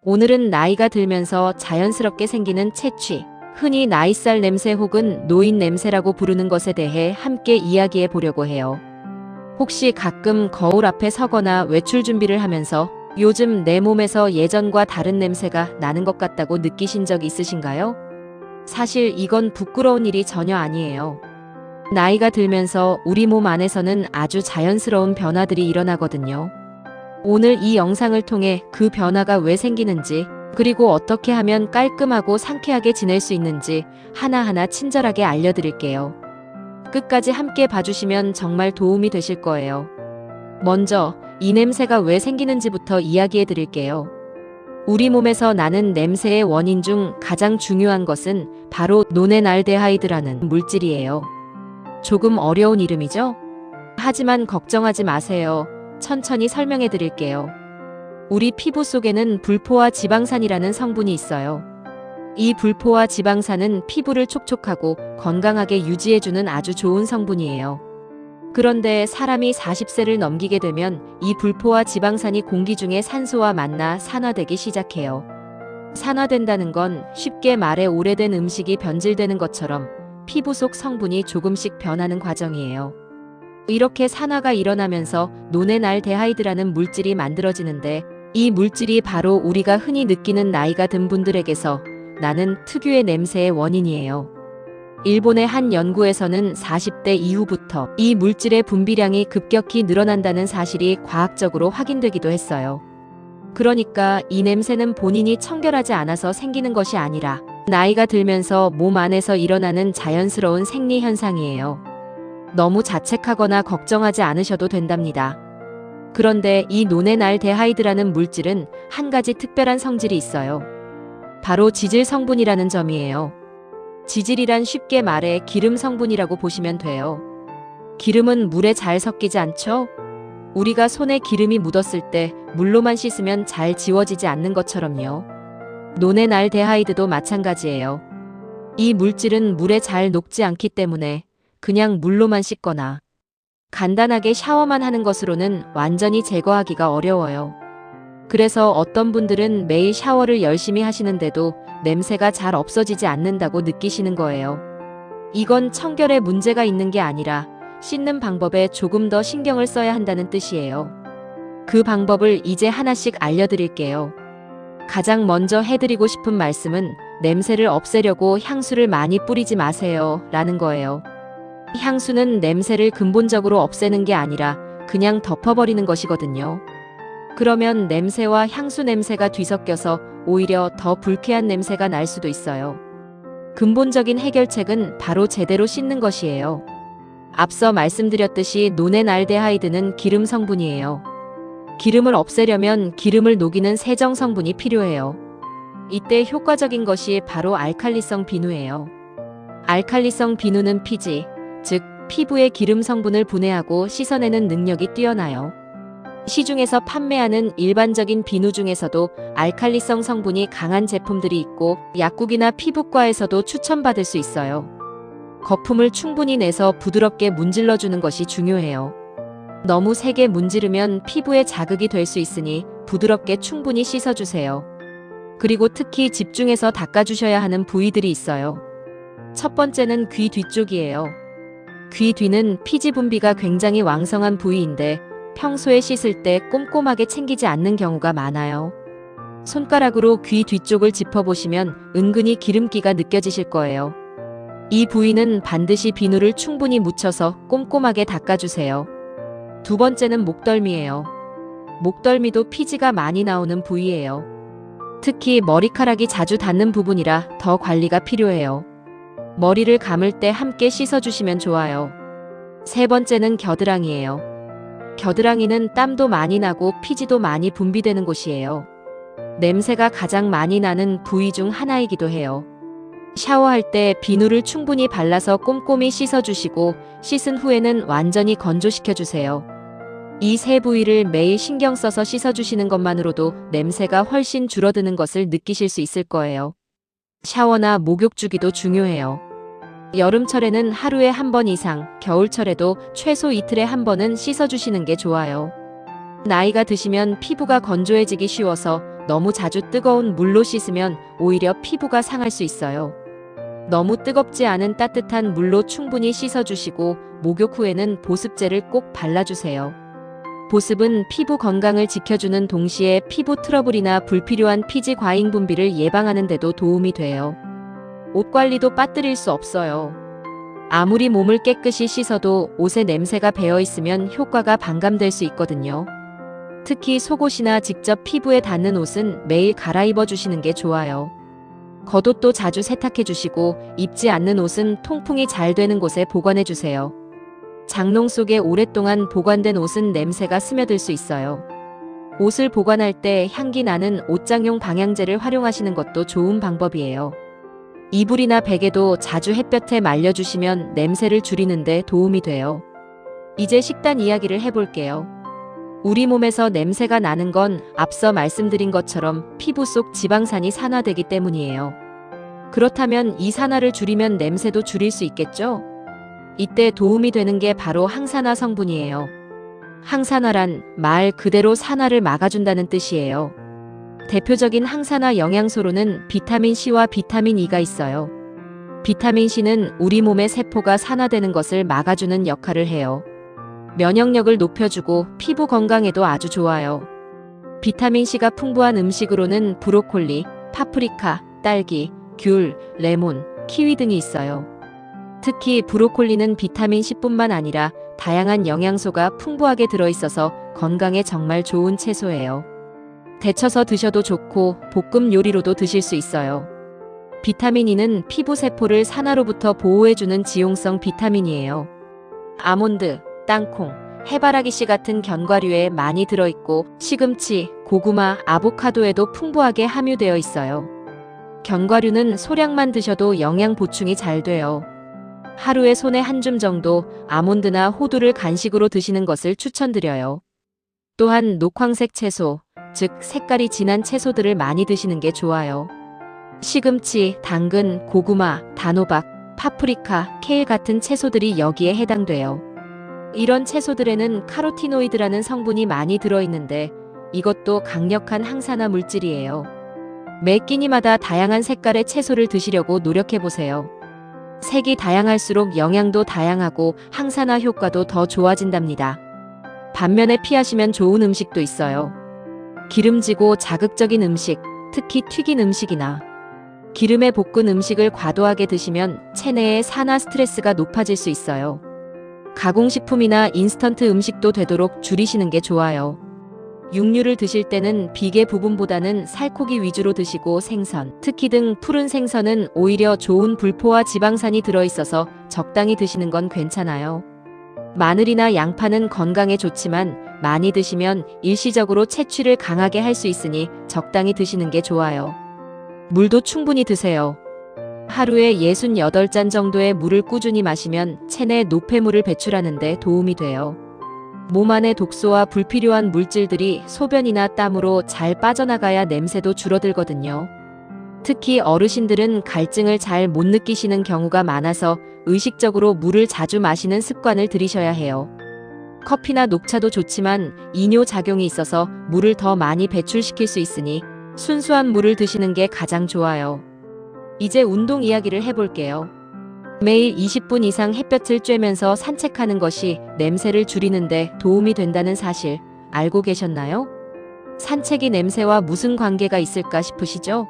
오늘은 나이가 들면서 자연스럽게 생기는 채취, 흔히 나이살 냄새 혹은 노인 냄새라고 부르는 것에 대해 함께 이야기해 보려고 해요. 혹시 가끔 거울 앞에 서거나 외출 준비를 하면서 요즘 내 몸에서 예전과 다른 냄새가 나는 것 같다고 느끼신 적 있으신가요? 사실 이건 부끄러운 일이 전혀 아니에요. 나이가 들면서 우리 몸 안에서는 아주 자연스러운 변화들이 일어나거든요. 오늘 이 영상을 통해 그 변화가 왜 생기는지, 그리고 어떻게 하면 깔끔하고 상쾌하게 지낼 수 있는지 하나하나 친절하게 알려드릴게요. 끝까지 함께 봐주시면 정말 도움이 되실 거예요. 먼저 이 냄새가 왜 생기는지부터 이야기해 드릴게요. 우리 몸에서 나는 냄새의 원인 중 가장 중요한 것은 바로 노넨알데하이드라는 물질이에요. 조금 어려운 이름이죠? 하지만 걱정하지 마세요. 천천히 설명해 드릴게요. 우리 피부 속에는 불포화 지방산이라는 성분이 있어요. 이 불포화 지방산은 피부를 촉촉하고 건강하게 유지해주는 아주 좋은 성분이에요. 그런데 사람이 40세를 넘기게 되면 이 불포화 지방산이 공기 중에 산소와 만나 산화되기 시작해요. 산화된다는 건 쉽게 말해 오래된 음식이 변질되는 것처럼 피부 속 성분이 조금씩 변하는 과정이에요. 이렇게 산화가 일어나면서 노넨알데하이드라는 물질이 만들어지는데, 이 물질이 바로 우리가 흔히 느끼는 나이가 든 분들에게서 나는 특유의 냄새의 원인이에요. 일본의 한 연구에서는 40대 이후부터 이 물질의 분비량이 급격히 늘어난다는 사실이 과학적으로 확인되기도 했어요. 그러니까 이 냄새는 본인이 청결하지 않아서 생기는 것이 아니라 나이가 들면서 몸 안에서 일어나는 자연스러운 생리 현상이에요. 너무 자책하거나 걱정하지 않으셔도 된답니다. 그런데 이 노넨알데하이드라는 물질은 한 가지 특별한 성질이 있어요. 바로 지질 성분이라는 점이에요. 지질이란 쉽게 말해 기름 성분이라고 보시면 돼요. 기름은 물에 잘 섞이지 않죠? 우리가 손에 기름이 묻었을 때 물로만 씻으면 잘 지워지지 않는 것처럼요. 노넨알데하이드도 마찬가지예요. 이 물질은 물에 잘 녹지 않기 때문에 그냥 물로만 씻거나 간단하게 샤워만 하는 것으로는 완전히 제거하기가 어려워요. 그래서 어떤 분들은 매일 샤워를 열심히 하시는데도 냄새가 잘 없어지지 않는다고 느끼시는 거예요. 이건 청결에 문제가 있는 게 아니라 씻는 방법에 조금 더 신경을 써야 한다는 뜻이에요. 그 방법을 이제 하나씩 알려드릴게요. 가장 먼저 해드리고 싶은 말씀은 냄새를 없애려고 향수를 많이 뿌리지 마세요 라는 거예요. 향수는 냄새를 근본적으로 없애는 게 아니라 그냥 덮어버리는 것이거든요. 그러면 냄새와 향수 냄새가 뒤섞여서 오히려 더 불쾌한 냄새가 날 수도 있어요. 근본적인 해결책은 바로 제대로 씻는 것이에요. 앞서 말씀드렸듯이 노넨알데하이드는 기름 성분이에요. 기름을 없애려면 기름을 녹이는 세정 성분이 필요해요. 이때 효과적인 것이 바로 알칼리성 비누예요. 알칼리성 비누는 피지, 즉 피부의 기름 성분을 분해하고 씻어내는 능력이 뛰어나요. 시중에서 판매하는 일반적인 비누 중에서도 알칼리성 성분이 강한 제품들이 있고 약국이나 피부과에서도 추천받을 수 있어요. 거품을 충분히 내서 부드럽게 문질러주는 것이 중요해요. 너무 세게 문지르면 피부에 자극이 될 수 있으니 부드럽게 충분히 씻어주세요. 그리고 특히 집중해서 닦아주셔야 하는 부위들이 있어요. 첫 번째는 귀 뒤쪽이에요. 귀 뒤는 피지 분비가 굉장히 왕성한 부위인데 평소에 씻을 때 꼼꼼하게 챙기지 않는 경우가 많아요. 손가락으로 귀 뒤쪽을 짚어보시면 은근히 기름기가 느껴지실 거예요. 이 부위는 반드시 비누를 충분히 묻혀서 꼼꼼하게 닦아주세요. 두 번째는 목덜미예요. 목덜미도 피지가 많이 나오는 부위예요. 특히 머리카락이 자주 닿는 부분이라 더 관리가 필요해요. 머리를 감을 때 함께 씻어주시면 좋아요. 세 번째는 겨드랑이예요. 겨드랑이는 땀도 많이 나고 피지도 많이 분비되는 곳이에요. 냄새가 가장 많이 나는 부위 중 하나이기도 해요. 샤워할 때 비누를 충분히 발라서 꼼꼼히 씻어주시고 씻은 후에는 완전히 건조시켜주세요. 이 세 부위를 매일 신경 써서 씻어주시는 것만으로도 냄새가 훨씬 줄어드는 것을 느끼실 수 있을 거예요. 샤워나 목욕 주기도 중요해요. 여름철에는 하루에 한 번 이상, 겨울철에도 최소 이틀에 한 번은 씻어주시는 게 좋아요. 나이가 드시면 피부가 건조해지기 쉬워서 너무 자주 뜨거운 물로 씻으면 오히려 피부가 상할 수 있어요. 너무 뜨겁지 않은 따뜻한 물로 충분히 씻어주시고 목욕 후에는 보습제를 꼭 발라주세요. 보습은 피부 건강을 지켜주는 동시에 피부 트러블이나 불필요한 피지 과잉 분비를 예방하는 데도 도움이 돼요. 옷 관리도 빠뜨릴 수 없어요. 아무리 몸을 깨끗이 씻어도 옷에 냄새가 배어 있으면 효과가 반감될 수 있거든요. 특히 속옷이나 직접 피부에 닿는 옷은 매일 갈아입어 주시는 게 좋아요. 겉옷도 자주 세탁해 주시고 입지 않는 옷은 통풍이 잘 되는 곳에 보관해 주세요. 장롱 속에 오랫동안 보관된 옷은 냄새가 스며들 수 있어요. 옷을 보관할 때 향기 나는 옷장용 방향제를 활용하시는 것도 좋은 방법이에요. 이불이나 베개도 자주 햇볕에 말려주시면 냄새를 줄이는 데 도움이 돼요. 이제 식단 이야기를 해볼게요. 우리 몸에서 냄새가 나는 건 앞서 말씀드린 것처럼 피부 속 지방산이 산화되기 때문이에요. 그렇다면 이 산화를 줄이면 냄새도 줄일 수 있겠죠? 이때 도움이 되는 게 바로 항산화 성분이에요. 항산화란 말 그대로 산화를 막아준다는 뜻이에요. 대표적인 항산화 영양소로는 비타민 C와 비타민 E가 있어요. 비타민 C는 우리 몸의 세포가 산화되는 것을 막아주는 역할을 해요. 면역력을 높여주고 피부 건강에도 아주 좋아요. 비타민 C가 풍부한 음식으로는 브로콜리, 파프리카, 딸기, 귤, 레몬, 키위 등이 있어요. 특히 브로콜리는 비타민 C뿐만 아니라 다양한 영양소가 풍부하게 들어있어서 건강에 정말 좋은 채소예요. 데쳐서 드셔도 좋고 볶음 요리로도 드실 수 있어요. 비타민 E는 피부 세포를 산화로부터 보호해주는 지용성 비타민이에요. 아몬드, 땅콩, 해바라기씨 같은 견과류에 많이 들어있고 시금치, 고구마, 아보카도에도 풍부하게 함유되어 있어요. 견과류는 소량만 드셔도 영양 보충이 잘 돼요. 하루에 손에 한 줌 정도 아몬드나 호두를 간식으로 드시는 것을 추천드려요. 또한 녹황색 채소, 즉 색깔이 진한 채소들을 많이 드시는 게 좋아요. 시금치, 당근, 고구마, 단호박, 파프리카, 케일 같은 채소들이 여기에 해당돼요. 이런 채소들에는 카로티노이드라는 성분이 많이 들어있는데 이것도 강력한 항산화 물질이에요. 매 끼니마다 다양한 색깔의 채소를 드시려고 노력해보세요. 색이 다양할수록 영양도 다양하고 항산화 효과도 더 좋아진답니다. 반면에 피하시면 좋은 음식도 있어요. 기름지고 자극적인 음식, 특히 튀긴 음식이나 기름에 볶은 음식을 과도하게 드시면 체내의 산화 스트레스가 높아질 수 있어요. 가공식품이나 인스턴트 음식도 되도록 줄이시는 게 좋아요. 육류를 드실 때는 비계 부분보다는 살코기 위주로 드시고 생선, 특히 등 푸른 생선은 오히려 좋은 불포화 지방산이 들어있어서 적당히 드시는 건 괜찮아요. 마늘이나 양파는 건강에 좋지만 많이 드시면 일시적으로 채취를 강하게 할 수 있으니 적당히 드시는 게 좋아요. 물도 충분히 드세요. 하루에 68잔 정도의 물을 꾸준히 마시면 체내 노폐물을 배출하는 데 도움이 돼요. 몸 안의 독소와 불필요한 물질들이 소변이나 땀으로 잘 빠져나가야 냄새도 줄어들거든요. 특히 어르신들은 갈증을 잘 못 느끼시는 경우가 많아서 의식적으로 물을 자주 마시는 습관을 들이셔야 해요. 커피나 녹차도 좋지만 이뇨 작용이 있어서 물을 더 많이 배출시킬 수 있으니 순수한 물을 드시는 게 가장 좋아요. 이제 운동 이야기를 해볼게요. 매일 20분 이상 햇볕을 쬐면서 산책하는 것이 냄새를 줄이는데 도움이 된다는 사실 알고 계셨나요? 산책이 냄새와 무슨 관계가 있을까 싶으시죠?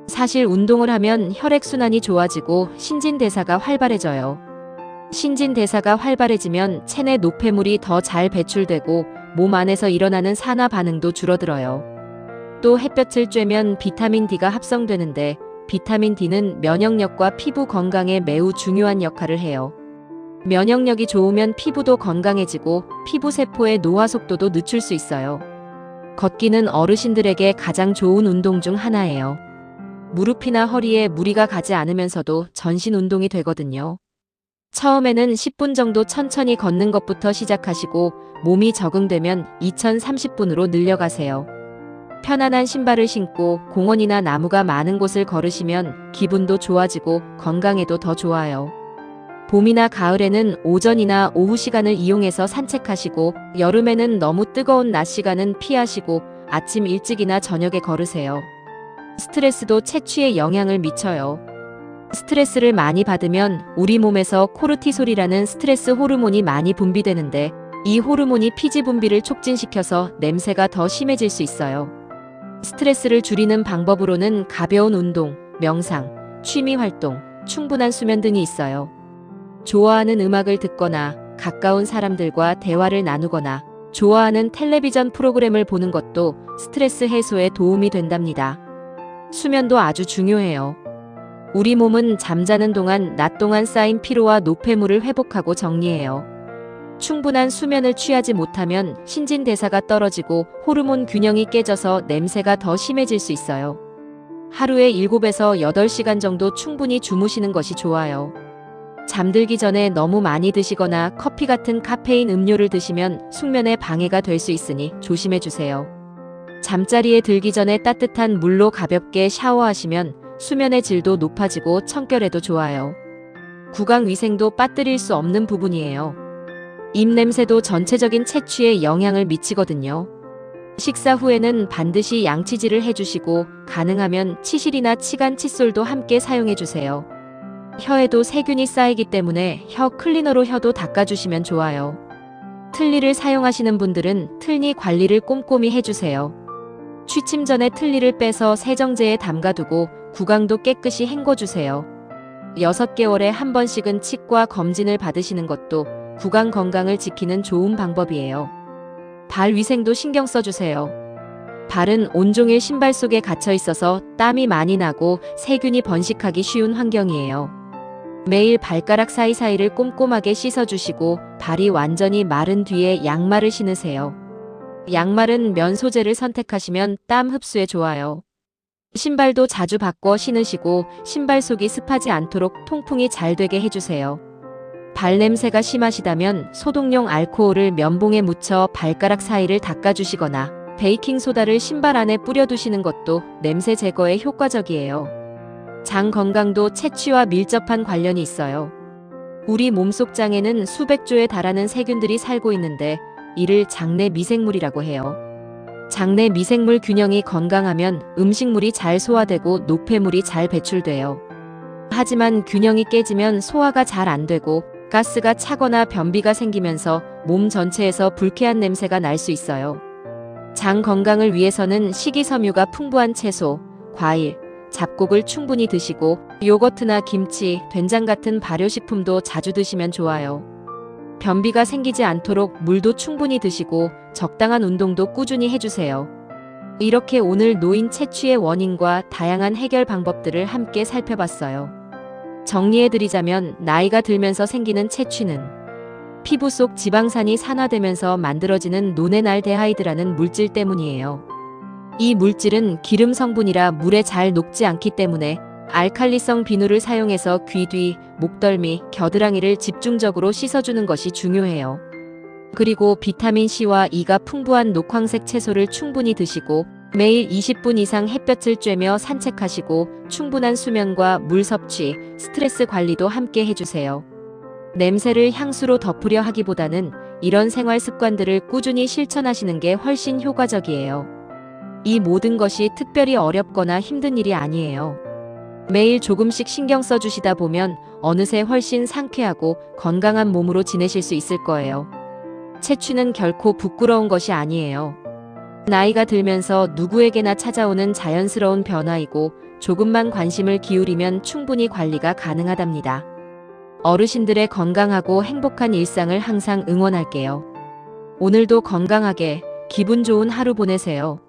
사실 운동을 하면 혈액순환이 좋아지고 신진대사가 활발해져요. 신진대사가 활발해지면 체내 노폐물이 더 잘 배출되고 몸 안에서 일어나는 산화 반응도 줄어들어요. 또 햇볕을 쬐면 비타민 D가 합성되는데 비타민 D는 면역력과 피부 건강에 매우 중요한 역할을 해요. 면역력이 좋으면 피부도 건강해지고 피부 세포의 노화 속도도 늦출 수 있어요. 걷기는 어르신들에게 가장 좋은 운동 중 하나예요. 무릎이나 허리에 무리가 가지 않으면서도 전신 운동이 되거든요. 처음에는 10분 정도 천천히 걷는 것부터 시작하시고 몸이 적응되면 2030분으로 늘려가세요. 편안한 신발을 신고 공원이나 나무가 많은 곳을 걸으시면 기분도 좋아지고 건강에도 더 좋아요. 봄이나 가을에는 오전이나 오후 시간을 이용해서 산책하시고 여름에는 너무 뜨거운 낮 시간은 피하시고 아침 일찍이나 저녁에 걸으세요. 스트레스도 채취에 영향을 미쳐요. 스트레스를 많이 받으면 우리 몸에서 코르티솔이라는 스트레스 호르몬이 많이 분비되는데 이 호르몬이 피지 분비를 촉진시켜서 냄새가 더 심해질 수 있어요. 스트레스를 줄이는 방법으로는 가벼운 운동, 명상, 취미 활동, 충분한 수면 등이 있어요. 좋아하는 음악을 듣거나 가까운 사람들과 대화를 나누거나 좋아하는 텔레비전 프로그램을 보는 것도 스트레스 해소에 도움이 된답니다. 수면도 아주 중요해요. 우리 몸은 잠자는 동안 낮 동안 쌓인 피로와 노폐물을 회복하고 정리해요. 충분한 수면을 취하지 못하면 신진대사가 떨어지고 호르몬 균형이 깨져서 냄새가 더 심해질 수 있어요. 하루에 7에서 8시간 정도 충분히 주무시는 것이 좋아요. 잠들기 전에 너무 많이 드시거나 커피 같은 카페인 음료를 드시면 숙면에 방해가 될 수 있으니 조심해 주세요. 잠자리에 들기 전에 따뜻한 물로 가볍게 샤워하시면 수면의 질도 높아지고 청결에도 좋아요. 구강 위생도 빠뜨릴 수 없는 부분이에요. 입냄새도 전체적인 채취에 영향을 미치거든요. 식사 후에는 반드시 양치질을 해주시고 가능하면 치실이나 치간 칫솔도 함께 사용해주세요. 혀에도 세균이 쌓이기 때문에 혀 클리너로 혀도 닦아주시면 좋아요. 틀니를 사용하시는 분들은 틀니 관리를 꼼꼼히 해주세요. 취침 전에 틀니를 빼서 세정제에 담가두고 구강도 깨끗이 헹궈주세요. 6개월에 한 번씩은 치과 검진을 받으시는 것도 구강 건강을 지키는 좋은 방법이에요. 발 위생도 신경 써주세요. 발은 온종일 신발 속에 갇혀 있어서 땀이 많이 나고 세균이 번식하기 쉬운 환경이에요. 매일 발가락 사이사이를 꼼꼼하게 씻어주시고 발이 완전히 마른 뒤에 양말을 신으세요. 양말은 면 소재를 선택하시면 땀 흡수에 좋아요. 신발도 자주 바꿔 신으시고 신발 속이 습하지 않도록 통풍이 잘 되게 해주세요. 발냄새가 심하시다면 소독용 알코올을 면봉에 묻혀 발가락 사이를 닦아주시거나 베이킹소다를 신발 안에 뿌려두시는 것도 냄새 제거에 효과적이에요. 장 건강도 채취와 밀접한 관련이 있어요. 우리 몸속 장에는 수백 조에 달하는 세균들이 살고 있는데 이를 장내 미생물이라고 해요. 장내 미생물 균형이 건강하면 음식물이 잘 소화되고 노폐물이 잘 배출돼요. 하지만 균형이 깨지면 소화가 잘 안 되고 가스가 차거나 변비가 생기면서 몸 전체에서 불쾌한 냄새가 날 수 있어요. 장 건강을 위해서는 식이섬유가 풍부한 채소, 과일, 잡곡을 충분히 드시고 요거트나 김치, 된장 같은 발효식품도 자주 드시면 좋아요. 변비가 생기지 않도록 물도 충분히 드시고 적당한 운동도 꾸준히 해주세요. 이렇게 오늘 노인 채취의 원인과 다양한 해결 방법들을 함께 살펴봤어요. 정리해드리자면 나이가 들면서 생기는 채취는 피부 속 지방산이 산화되면서 만들어지는 노네날데하이드라는 물질 때문이에요. 이 물질은 기름 성분이라 물에 잘 녹지 않기 때문에 알칼리성 비누를 사용해서 귀 뒤, 목덜미, 겨드랑이를 집중적으로 씻어주는 것이 중요해요. 그리고 비타민C와 E가 풍부한 녹황색 채소를 충분히 드시고 매일 20분 이상 햇볕을 쬐며 산책하시고 충분한 수면과 물 섭취, 스트레스 관리도 함께 해주세요. 냄새를 향수로 덮으려 하기보다는 이런 생활 습관들을 꾸준히 실천하시는 게 훨씬 효과적이에요. 이 모든 것이 특별히 어렵거나 힘든 일이 아니에요. 매일 조금씩 신경 써주시다 보면 어느새 훨씬 상쾌하고 건강한 몸으로 지내실 수 있을 거예요. 채취는 결코 부끄러운 것이 아니에요. 나이가 들면서 누구에게나 찾아오는 자연스러운 변화이고 조금만 관심을 기울이면 충분히 관리가 가능하답니다. 어르신들의 건강하고 행복한 일상을 항상 응원할게요. 오늘도 건강하게 기분 좋은 하루 보내세요.